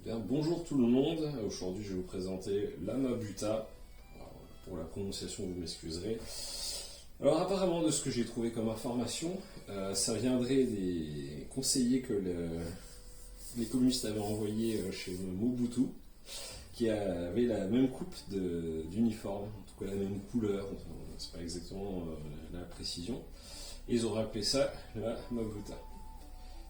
Bien, bonjour tout le monde, aujourd'hui je vais vous présenter la Mabuta. Alors, pour la prononciation vous m'excuserez. Alors apparemment de ce que j'ai trouvé comme information, ça viendrait des conseillers que les communistes avaient envoyés chez Mobutu, qui avaient la même coupe d'uniforme, en tout cas la même couleur, c'est pas exactement la précision, et ils auraient appelé ça la Mabuta.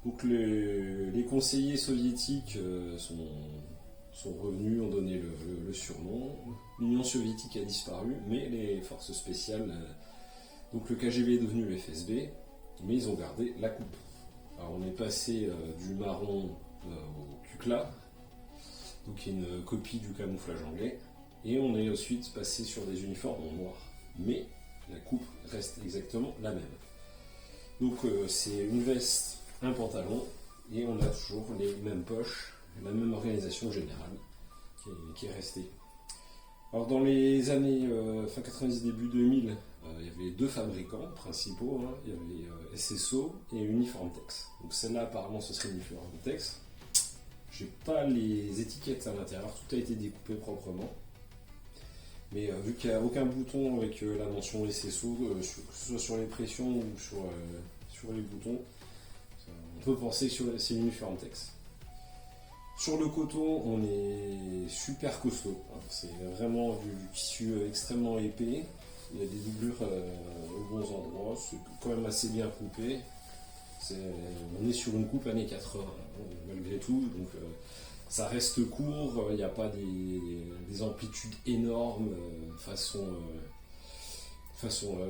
Donc les conseillers soviétiques sont revenus, ont donné le surnom. L'Union soviétique a disparu, mais les forces spéciales, donc le KGB est devenu le FSB, mais ils ont gardé la coupe. Alors on est passé du marron au kukla, donc une copie du camouflage anglais, et on est ensuite passé sur des uniformes en noir, mais la coupe reste exactement la même. Donc c'est une veste, un pantalon, et on a toujours les mêmes poches, la même organisation générale qui est restée. Alors dans les années fin 90, début 2000, il y avait deux fabricants principaux, hein. Il y avait SSO et Uniformtex. Donc celle-là apparemment ce serait Uniformtex. J'ai pas les étiquettes à l'intérieur, tout a été découpé proprement. Mais vu qu'il n'y a aucun bouton avec la mention SSO, que ce soit sur les pressions ou sur les boutons, on peut penser que c'est Uniformtex. Sur le coton, on est super costaud. C'est vraiment du tissu extrêmement épais. Il y a des doublures aux bons endroits. C'est quand même assez bien coupé. On est sur une coupe années 80, malgré tout. Donc ça reste court. Il n'y a pas des amplitudes énormes façon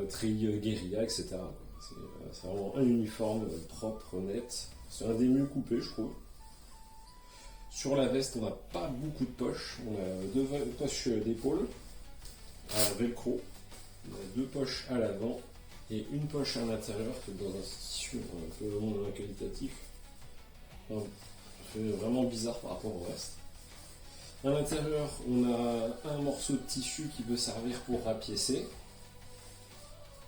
treillis guérilla, etc. C'est vraiment un uniforme propre, net. C'est un des mieux coupés, je trouve. Sur la veste, on n'a pas beaucoup de poches. On a deux poches d'épaule à velcro. On a deux poches à l'avant et une poche à l'intérieur, dans un tissu un peu moins qualitatif. C'est vraiment bizarre par rapport au reste. À l'intérieur, on a un morceau de tissu qui peut servir pour rapiécer.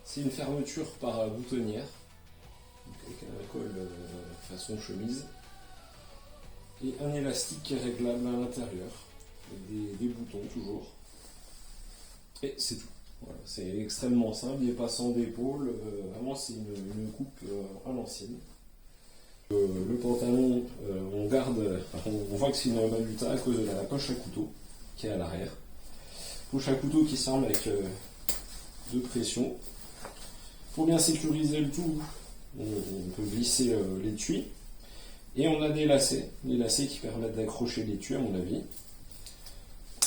C'est une fermeture par boutonnière, avec un col façon chemise, et un élastique qui est réglable à l'intérieur, avec des boutons toujours. Et c'est tout. Voilà, c'est extrêmement simple, il n'est pas sans d'épaule, vraiment c'est une coupe à l'ancienne. Le pantalon, on voit que c'est une Mabuta à cause de la poche à couteau qui est à l'arrière. Poche à couteau qui semble avec deux pressions. Pour bien sécuriser le tout, on peut glisser l'étui. Et on a des lacets qui permettent d'accrocher l'étui à mon avis.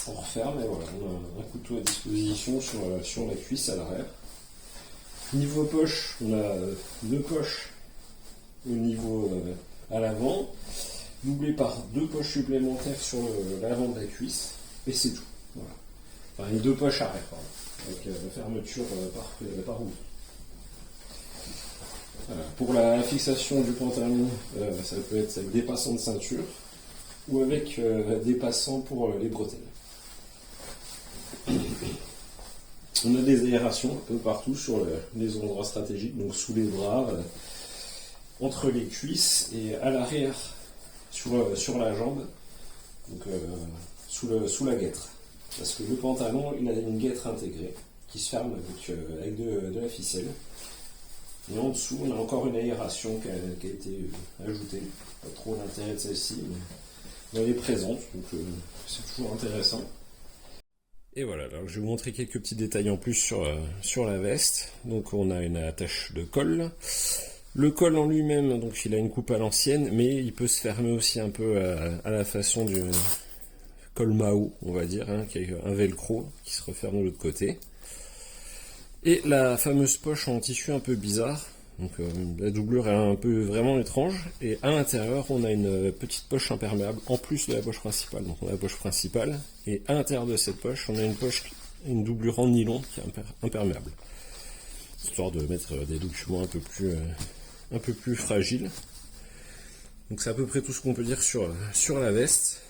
On referme et voilà, on a un couteau à disposition sur la cuisse à l'arrière. Niveau poche, on a deux poches au niveau à l'avant, doublées par deux poches supplémentaires sur l'avant de la cuisse, et c'est tout. Voilà. Enfin, les deux poches arrière, pardon, avec la fermeture par roue. Pour la fixation du pantalon, ça peut être avec des passants de ceinture ou avec des passants pour les bretelles. On a des aérations un peu partout sur les endroits stratégiques, donc sous les bras, entre les cuisses et à l'arrière sur la jambe, donc sous la guêtre. Parce que le pantalon, il a une guêtre intégrée qui se ferme avec de la ficelle. Et en dessous, on a encore une aération qui a été ajoutée. Pas trop l'intérêt de celle-ci, mais elle est présente, donc c'est toujours intéressant. Et voilà, alors je vais vous montrer quelques petits détails en plus sur la veste. Donc on a une attache de col. Le col en lui-même, donc il a une coupe à l'ancienne, mais il peut se fermer aussi un peu à la façon du col Mao, on va dire, hein, qui a un velcro qui se referme de l'autre côté. Et la fameuse poche en tissu un peu bizarre, donc la doublure est un peu vraiment étrange, et à l'intérieur on a une petite poche imperméable, en plus de la poche principale, donc on a la poche principale, et à l'intérieur de cette poche on a une doublure en nylon qui est imperméable, histoire de mettre des documents un peu plus fragiles. Donc c'est à peu près tout ce qu'on peut dire sur la veste.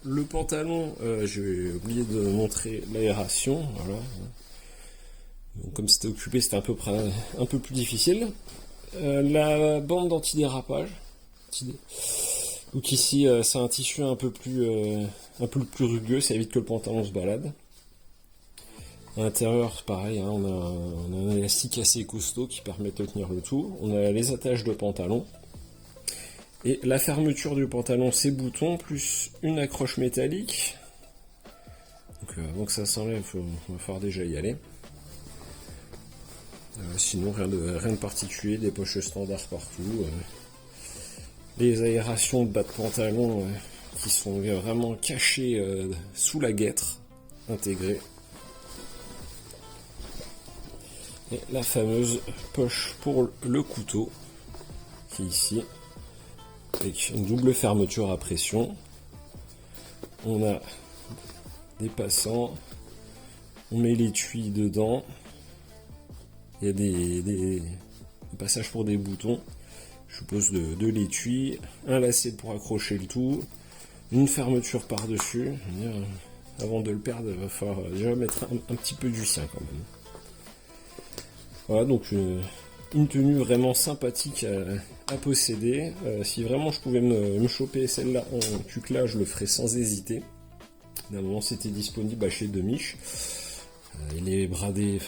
Le pantalon, j'ai oublié de montrer l'aération, voilà. Donc, comme c'était occupé, c'était un peu plus difficile. La bande d'antidérapage, Donc ici, c'est un tissu un peu plus rugueux, ça évite que le pantalon se balade. À l'intérieur, pareil, hein, on a un élastique assez costaud qui permet de tenir le tout. On a les attaches de pantalon. Et la fermeture du pantalon, c'est boutons, plus une accroche métallique. Donc avant que ça s'enlève, il va falloir déjà y aller. Sinon, rien de particulier, des poches standards partout. Les aérations de bas de pantalon qui sont vraiment cachées sous la guêtre intégrée. Et la fameuse poche pour le couteau, qui est ici, avec une double fermeture à pression. On a des passants, on met l'étui dedans, il y a des passages pour des boutons, je suppose de l'étui, un lacet pour accrocher le tout, une fermeture par-dessus. Avant de le perdre, il va falloir déjà mettre un petit peu du sien quand même. Voilà, donc une tenue vraiment sympathique à posséder. Si vraiment je pouvais me choper celle-là en tucla, je le ferais sans hésiter. D'un moment, c'était disponible chez Demiche. Il est bradé,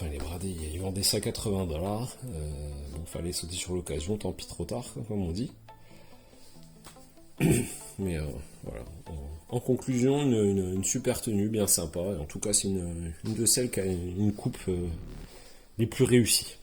il vendait ça 80$. Donc fallait sauter sur l'occasion, tant pis trop tard, comme on dit. Mais voilà. En conclusion, une super tenue, bien sympa. En tout cas, c'est une de celles qui a une coupe les plus réussies.